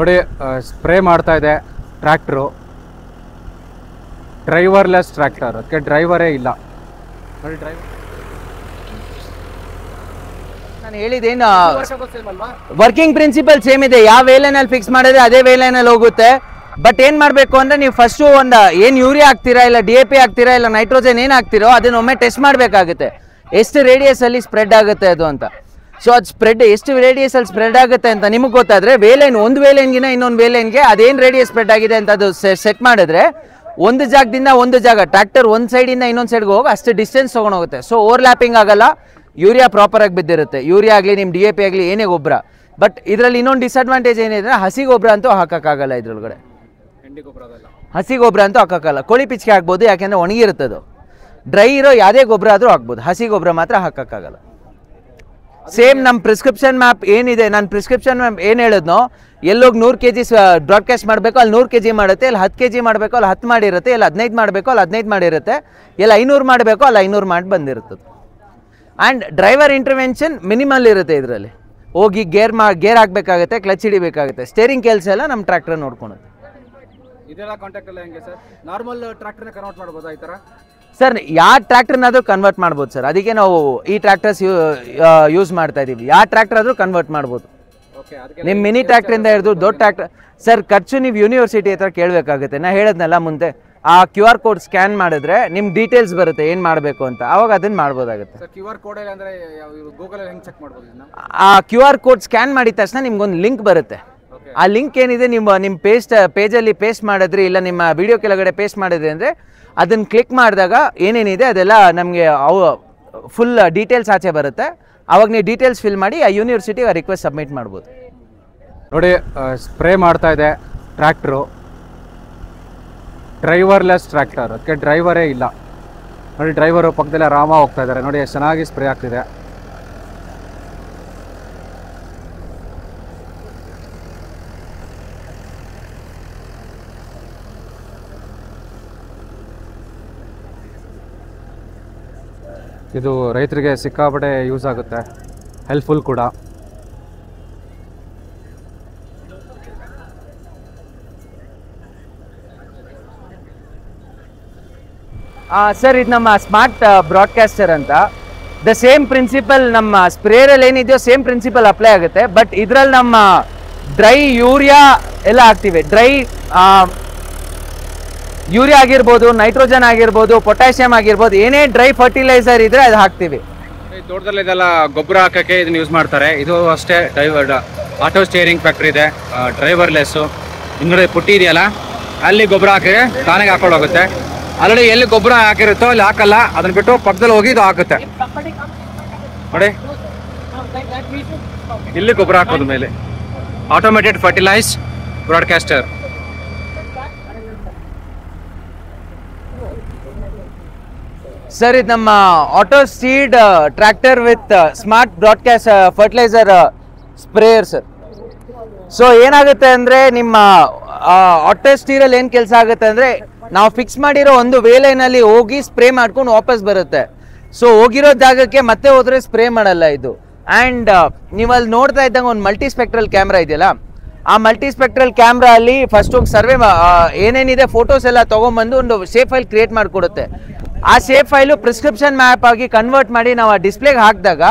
ನೋಡಿ ಸ್ಪ್ರೇ ಮಾಡ್ತಾ ಇದೆ ಟ್ರ್ಯಾಕ್ಟರು, ಡ್ರೈವರ್ಲೆಸ್ ಟ್ರ್ಯಾಕ್ಟರ್, ಅದಕ್ಕೆ ಡ್ರೈವರೇ ಇಲ್ಲ. ನೋಡಿ ಡ್ರೈವರ್ ನಾನು ಹೇಳಿದ್ದೇನು ವರ್ಕಿಂಗ್ ಪ್ರಿನ್ಸಿಪಲ್ ಸೇಮ್ ಇದೆ. ಯಾವ ವೇಲೈನಲ್ಲಿ ಫಿಕ್ಸ್ ಮಾಡಿದ್ರೆ ಅದೇ ವೇಲೈನಲ್ಲಿ ಹೋಗುತ್ತೆ. ಬಟ್ ಏನು ಮಾಡಬೇಕು ಅಂದರೆ ನೀವು ಫಸ್ಟು ಒಂದು ಏನು ಯೂರಿಯಾ ಹಾಕ್ತೀರಾ ಇಲ್ಲ DAP ಹಾಕ್ತೀರಾ ಇಲ್ಲ ನೈಟ್ರೋಜನ್ ಏನು ಹಾಕ್ತಿರೋ ಅದನ್ನ ಒಮ್ಮೆ ಟೆಸ್ಟ್ ಮಾಡಬೇಕಾಗುತ್ತೆ, ಎಷ್ಟು ರೇಡಿಯಸಲ್ಲಿ ಸ್ಪ್ರೆಡ್ ಆಗುತ್ತೆ ಅದು ಅಂತ. ಸೊ ಅದು ಸ್ಪ್ರೆಡ್ ಎಷ್ಟು ರೇಡಿಯಸಲ್ಲಿ ಸ್ಪ್ರೆಡ್ ಆಗುತ್ತೆ ಅಂತ ನಿಮಗೆ ಗೊತ್ತಾದರೆ ವೇಲೈನ್ ಒಂದು ವೇಲೈನ್ಗಿನ ಇನ್ನೊಂದು ವೇಲೈನ್ಗೆ ಅದೇನು ರೇಡಿಯಸ್ ಸ್ಪ್ರೆಡ್ ಆಗಿದೆ ಅಂತ ಅದು ಸೆಟ್ ಮಾಡಿದ್ರೆ ಒಂದು ಜಾಗದಿಂದ ಒಂದು ಜಾಗ ಟ್ರ್ಯಾಕ್ಟರ್ ಒಂದು ಸೈಡಿಂದ ಇನ್ನೊಂದು ಸೈಡ್ಗೆ ಹೋಗಿ ಅಷ್ಟು ಡಿಸ್ಟೆನ್ಸ್ ತೊಗೊಂಡೋಗುತ್ತೆ. ಸೊ ಓವರ್ಲ್ಯಾಪಿಂಗ್ ಆಗಲ್ಲ, ಯೂರಿಯಾ ಪ್ರಾಪರಾಗಿ ಬಿದ್ದಿರುತ್ತೆ. ಯೂರಿಯಾ ಆಗಲಿ ನಿಮ್ಮ DAP ಆಗಲಿ ಏನೇ ಗೊಬ್ಬರ. ಬಟ್ ಇದರಲ್ಲಿ ಇನ್ನೊಂದು ಡಿಸಡ್ವಾಂಟೇಜ್ ಏನಿದೆ, ಹಸಿ ಗೊಬ್ಬರ ಅಂತೂ ಹಾಕೋಕ್ಕಾಗಲ್ಲ. ಇದ್ರೊಳಗಡೆ ಹಸಿ ಗೊಬ್ಬರ ಅಂತೂ ಹಾಕೋಕ್ಕಲ್ಲ. ಕೋಳಿ ಪಿಚ್ಕೆ ಹಾಕ್ಬೋದು, ಯಾಕೆಂದರೆ ಒಣಗಿರುತ್ತೆ ಅದು. ಡ್ರೈ ಇರೋ ಯಾವುದೇ ಗೊಬ್ಬರ ಆದರೂ ಹಾಕ್ಬೋದು, ಹಸಿ ಗೊಬ್ಬರ ಮಾತ್ರ ಹಾಕೋಕ್ಕಾಗಲ್ಲ. ಸೇಮ್ ನಮ್ಮ ಪ್ರಿಸ್ಕ್ರಿಪ್ಷನ್ ಮ್ಯಾಪ್ ಏನಿದೆ, ನಾನು ಪ್ರಿಸ್ಕ್ರಿಪ್ಷನ್ ಮ್ಯಾಪ್ ಏನು ಹೇಳಿದ್ನೋ, ಎಲ್ಲೋಗಿ 100 kg ಬ್ರಾಡ್ಕಾಸ್ಟ್ ಮಾಡಬೇಕು ಅಲ್ಲಿ 100 kg ಮಾಡುತ್ತೆ, ಇಲ್ಲಿ 10 kg ಮಾಡಬೇಕು ಅಲ್ಲಿ 10 ಮಾಡಿರುತ್ತೆ, ಇಲ್ಲಿ 15 ಮಾಡಬೇಕು ಅಲ್ಲಿ 15 ಮಾಡಿರುತ್ತೆ, ಎಲ್ಲ 500 ಮಾಡಬೇಕು ಅಲ್ಲಿ 500 ಮಾಡಿ ಬಂದಿರುತ್ತೆ. ಆ್ಯಂಡ್ ಡ್ರೈವರ್ ಇಂಟರ್ವೆನ್ಷನ್ ಮಿನಿಮಲ್ ಇರುತ್ತೆ. ಇದರಲ್ಲಿ ಹೋಗಿ ಗೇರ್ ಹಾಕಬೇಕಾಗುತ್ತೆ, ಕ್ಲಚ್ ಹಿಡಿಬೇಕಾಗುತ್ತೆ. ಸ್ಟೇರಿಂಗ್ ಕೆಲಸ ಎಲ್ಲ ನಮ್ಮ ಟ್ರ್ಯಾಕ್ಟರ್ ನೋಡ್ಕೊಳುತ್ತೆ. ಇದೆಲ್ಲ ಕಾಂಟ್ಯಾಕ್ಟ್ ಎಲ್ಲ ಹೆಂಗೆ ಸರ್? ನಾರ್ಮಲ್ ಟ್ರ್ಯಾಕ್ಟರ್ನ ಕನ್ವರ್ಟ್ ಮಾಡ್ಬೋದಾ ಈ ಥರ? ಸರ್ ಯಾವ ಟ್ರ್ಯಾಕ್ಟರ್ನಾದ್ರೂ ಕನ್ವರ್ಟ್ ಮಾಡ್ಬೋದು ಸರ್, ಅದಕ್ಕೆ ನಾವು ಈ ಟ್ರ್ಯಾಕ್ಟರ್ಸ್ ಯೂಸ್ ಮಾಡ್ತಾ ಇದ್ದೀವಿ. ಯಾವ ಟ್ರ್ಯಾಕ್ಟರ್ ಆದರೂ ಕನ್ವರ್ಟ್ ಮಾಡ್ಬೋದು. ನಿಮ್ಮ ಮಿನಿ ಟ್ರ್ಯಾಕ್ಟ್ರಿಂದ ಹಿಡಿದು ದೊಡ್ಡ ಟ್ರ್ಯಾಕ್ಟರ್. ಸರ್ ಖರ್ಚು ನೀವು ಯೂನಿವರ್ಸಿಟಿ ಹತ್ರ ಕೇಳಬೇಕಾಗುತ್ತೆ. ನಾ ಹೇಳಿದ್ನಲ್ಲ ಮುಂದೆ, ಆ QR ಕೋಡ್ ಸ್ಕ್ಯಾನ್ ಮಾಡಿದ್ರೆ ನಿಮ್ಮ ಡೀಟೇಲ್ಸ್ ಬರುತ್ತೆ ಏನು ಮಾಡಬೇಕು ಅಂತ, ಆವಾಗ ಅದನ್ನು ಮಾಡ್ಬೋದಾಗುತ್ತೆ. QR ಕೋಡ್ ಅಂದರೆ ಗೂಗಲಲ್ಲಿ ಹೆಂಗೆ ಚೆಕ್ ಮಾಡ್ಬೋದು? ಆ QR ಕೋಡ್ ಸ್ಕ್ಯಾನ್ ಮಾಡಿದ ತಕ್ಷಣ ನಿಮ್ಗೊಂದು ಲಿಂಕ್ ಬರುತ್ತೆ. ಆ ಲಿಂಕ್ ಏನಿದೆ ನಿಮ್ಮ ಪೇಜಲ್ಲಿ ಪೇಸ್ಟ್ ಮಾಡಿದ್ರಿ ಇಲ್ಲ ನಿಮ್ಮ ವಿಡಿಯೋ ಕೆಳಗಡೆ ಪೇಸ್ಟ್ ಮಾಡಿದ್ರಿ ಅಂದರೆ ಅದನ್ನು ಕ್ಲಿಕ್ ಮಾಡಿದಾಗ ಏನೇನಿದೆ ಅದೆಲ್ಲ ನಮಗೆ ಫುಲ್ ಡೀಟೇಲ್ಸ್ ಆಚೆ ಬರುತ್ತೆ. ಅವಾಗ ನೀವು ಡೀಟೇಲ್ಸ್ ಫಿಲ್ ಮಾಡಿ ಆ ಯೂನಿವರ್ಸಿಟಿಗೆ ಆ ರಿಕ್ವೆಸ್ಟ್ ಸಬ್ಮಿಟ್ ಮಾಡ್ಬೋದು. ನೋಡಿ ಸ್ಪ್ರೇ ಮಾಡ್ತಾ ಇದೆ ಟ್ರ್ಯಾಕ್ಟ್ರು, ಡ್ರೈವರ್ಲೆಸ್ ಟ್ರ್ಯಾಕ್ಟರ್, ಅದಕ್ಕೆ ಡ್ರೈವರೇ ಇಲ್ಲ. ನೋಡಿ ಡ್ರೈವರು ಪಕ್ಕದಲ್ಲೇ ಆರಾಮ ಹೋಗ್ತಾ ಇದ್ದಾರೆ. ನೋಡಿ ಎಷ್ಟು ಚೆನ್ನಾಗಿ ಸ್ಪ್ರೇ ಆಗ್ತಿದೆ. ಇದು ರೈತರಿಗೆ ಸಿಕ್ಕಾಪಟ್ಟೆ ಯೂಸ್ ಆಗುತ್ತೆ, ಹೆಲ್ಪ್ಫುಲ್ ಕೂಡ. ಸರ್ ಇದು ನಮ್ಮ ಸ್ಮಾರ್ಟ್ ಬ್ರಾಡ್ಕಾಸ್ಟರ್ ಅಂತ. ದ ಸೇಮ್ ಪ್ರಿನ್ಸಿಪಲ್ ನಮ್ಮ ಸ್ಪ್ರೇರಲ್ಲಿ ಏನಿದೆಯೋ ಸೇಮ್ ಪ್ರಿನ್ಸಿಪಲ್ ಅಪ್ಲೈ ಆಗುತ್ತೆ. ಬಟ್ ಇದರಲ್ಲಿ ನಮ್ಮ ಡ್ರೈ ಯೂರಿಯಾ ಎಲ್ಲ ಹಾಕ್ತೀವಿ. ಡ್ರೈ ಯೂರಿಯಾ ಆಗಿರ್ಬೋದು, ನೈಟ್ರೋಜನ್ ಆಗಿರ್ಬೋದು, ಪೊಟ್ಯಾಷಿಯಮ್ ಆಗಿರ್ಬೋದು, ಏನೇ ಡ್ರೈ ಫರ್ಟಿಲೈಸರ್ ಇದ್ರೆ ಅದು ಹಾಕ್ತೀವಿ. ತೋಟದಲ್ಲಿ ಇದೆಲ್ಲ ಗೊಬ್ಬರ ಹಾಕೋಕ್ಕೆ ಇದನ್ನ ಯೂಸ್ ಮಾಡ್ತಾರೆ. ಇದು ಅಷ್ಟೇ ಆಟೋ ಸ್ಟೇರಿಂಗ್ ಫ್ಯಾಕ್ಟ್ರಿ ಇದೆ, ಡ್ರೈವರ್ಲೆಸ್ಸು. ಹಿಂಗಡೆ ಪುಟ್ಟಿ ಇದೆಯಲ್ಲ, ಅಲ್ಲಿ ಗೊಬ್ಬರ ಹಾಕಿ ತಾನಾಗೆ ಹಾಕೊಂಡು ಹೋಗುತ್ತೆ. ಆಲ್ರೆಡಿ ಎಲ್ಲಿ ಗೊಬ್ಬರ ಹಾಕಿರುತ್ತೋ ಅಲ್ಲಿ ಹಾಕಲ್ಲ, ಅದನ್ನ ಬಿಟ್ಟು ಪಕ್ಕದಲ್ಲಿ ಹೋಗಿ ಇದು ಹಾಕುತ್ತೆ. ನೋಡಿ ಇಲ್ಲಿ ಗೊಬ್ಬರ ಹಾಕೋದು ಮೇಲೆ ಆಟೋಮೇಟೆಡ್ ಫರ್ಟಿಲೈಸ್ ಬ್ರಾಡ್ಕಾಸ್ಟರ್. ಸರ್ ಇದು ನಮ್ಮ auto seed tractor with smart broadcast fertiliser sprayer sir. So ಏನಾಗುತ್ತೆ ಅಂದರೆ ನಿಮ್ಮ ಆಟೋ ಸ್ಟೀರಲ್ಲಿ ಏನು ಕೆಲಸ ಆಗುತ್ತೆ ಅಂದರೆ, ನಾವು ಫಿಕ್ಸ್ ಮಾಡಿರೋ ಒಂದು ವೇಲೈನಲ್ಲಿ ಹೋಗಿ ಸ್ಪ್ರೇ ಮಾಡ್ಕೊಂಡು ವಾಪಸ್ ಬರುತ್ತೆ. ಸೊ ಹೋಗಿರೋ ಜಾಗಕ್ಕೆ ಮತ್ತೆ ಹೋದರೆ ಸ್ಪ್ರೇ ಮಾಡಲ್ಲ ಇದು. ಆ್ಯಂಡ್ ನೀವು ಅಲ್ಲಿ ನೋಡ್ತಾ ಇದ್ದಂಗೆ ಒಂದು ಮಲ್ಟಿಸ್ಪೆಕ್ಟ್ರಲ್ ಕ್ಯಾಮ್ರಾ ಇದೆಯಲ್ಲ, ಆ ಮಲ್ಟಿಸ್ಪೆಕ್ಟ್ರಲ್ ಕ್ಯಾಮ್ರಾ ಅಲ್ಲಿ ಫಸ್ಟ್ ಹೋಗಿ ಸರ್ವೆ ಏನೇನಿದೆ ಫೋಟೋಸ್ ಎಲ್ಲ ತೊಗೊಂಬಂದು ಒಂದು ಶೇಪ್ ಫೈಲ್ ಕ್ರಿಯೇಟ್ ಮಾಡಿಕೊಡುತ್ತೆ. ಆ ಶೇಪ್ ಫೈಲು ಪ್ರಿಸ್ಕ್ರಿಪ್ಷನ್ ಮ್ಯಾಪ್ ಆಗಿ ಕನ್ವರ್ಟ್ ಮಾಡಿ ನಾವು ಆ ಡಿಸ್ಪ್ಲೇಗೆ ಹಾಕಿದಾಗ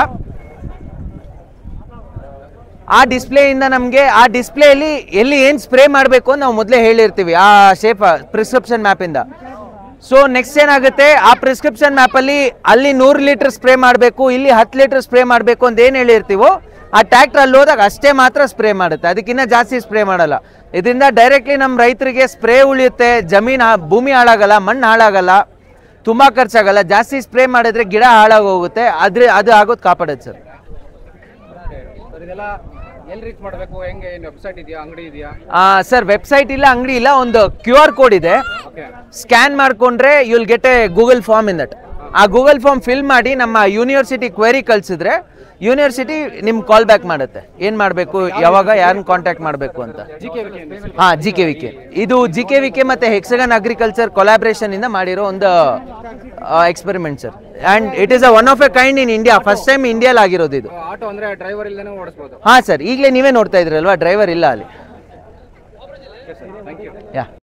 ಆ ಡಿಸ್ಪ್ಲೇಯಿಂದ ನಮಗೆ ಆ ಡಿಸ್ಪ್ಲೇಲಿ ಎಲ್ಲಿ ಏನು ಸ್ಪ್ರೇ ಮಾಡಬೇಕು ಅಂತ ನಾವು ಮೊದಲೇ ಹೇಳಿರ್ತೀವಿ ಆ ಶೇಪ್ ಪ್ರಿಸ್ಕ್ರಿಪ್ಷನ್ ಮ್ಯಾಪಿಂದ. ಸೊ ನೆಕ್ಸ್ಟ್ ಏನಾಗುತ್ತೆ, ಆ ಪ್ರಿಸ್ಕ್ರಿಪ್ಷನ್ ಮ್ಯಾಪಲ್ಲಿ ಅಲ್ಲಿ 100 ಲೀಟರ್ ಸ್ಪ್ರೇ ಮಾಡಬೇಕು, ಇಲ್ಲಿ 10 ಲೀಟರ್ ಸ್ಪ್ರೇ ಮಾಡಬೇಕು ಅಂತ ಏನು ಹೇಳಿರ್ತೀವೋ ಆ ಟ್ರ್ಯಾಕ್ಟರ್ ಅಲ್ಲಿ ಹೋದಾಗ ಅಷ್ಟೇ ಮಾತ್ರ ಸ್ಪ್ರೇ ಮಾಡುತ್ತೆ, ಅದಕ್ಕಿಂತ ಜಾಸ್ತಿ ಸ್ಪ್ರೇ ಮಾಡಲ್ಲ. ಇದರಿಂದ ಡೈರೆಕ್ಟ್ಲಿ ನಮ್ಮ ರೈತರಿಗೆ ಸ್ಪ್ರೇ ಉಳಿಯುತ್ತೆ, ಭೂಮಿ ಹಾಳಾಗಲ್ಲ, ಮಣ್ಣು ಹಾಳಾಗಲ್ಲ, ತುಂಬ ಖರ್ಚಾಗಲ್ಲ. ಜಾಸ್ತಿ ಸ್ಪ್ರೇ ಮಾಡಿದ್ರೆ ಗಿಡ ಹಾಳಾಗೋಗುತ್ತೆ, ಅದು ಆಗೋದು ಕಾಪಾಡುತ್ತೆ ಸರ್. ಸರ್ ವೆಬ್ಸೈಟ್ ಇಲ್ಲ, ಅಂಗಡಿ ಇಲ್ಲ, ಒಂದು QR ಕೋಡ್ ಇದೆ. ಸ್ಕ್ಯಾನ್ ಮಾಡ್ಕೊಂಡ್ರೆ you will get a Google form in that. ಆ ಗೂಗಲ್ ಫಾರ್ಮ್ ಫಿಲ್ ಮಾಡಿ ನಮ್ಮ ಯೂನಿವರ್ಸಿಟಿ ಕ್ವೆರಿ ಕಳಿಸಿದ್ರೆ ಯೂನಿವರ್ಸಿಟಿ ನಿಮ್ಗೆ ಕಾಲ್ ಬ್ಯಾಕ್ ಮಾಡುತ್ತೆ, ಏನು ಮಾಡಬೇಕು, ಯಾವಾಗ ಯಾರನ್ನ ಕಾಂಟ್ಯಾಕ್ಟ್ ಮಾಡಬೇಕು ಅಂತ. ಹಾಂ, GKVK. ಇದು GKVK ಮತ್ತು ಹೆಕ್ಸಗನ್ ಅಗ್ರಿಕಲ್ಚರ್ ಕೊಲಾಬ್ರೇಷನಿಂದ ಮಾಡಿರೋ ಒಂದು experiment sir. And it is one of a kind in India, first time ಇಂಡಿಯಾಲ್ ಆಗಿರೋದು ಇದು. ಆಟೋ ಅಂದರೆ ಡ್ರೈವರ್ ಇಲ್ಲದೇ ಓಡಿಸ್ಬೋದು. ಹಾಂ ಸರ್, ಈಗಲೇ ನೀವೇ ನೋಡ್ತಾ ಇದ್ರಲ್ವಾ, ಡ್ರೈವರ್ ಇಲ್ಲ ಅಲ್ಲಿ. Okay sir thank you. Yeah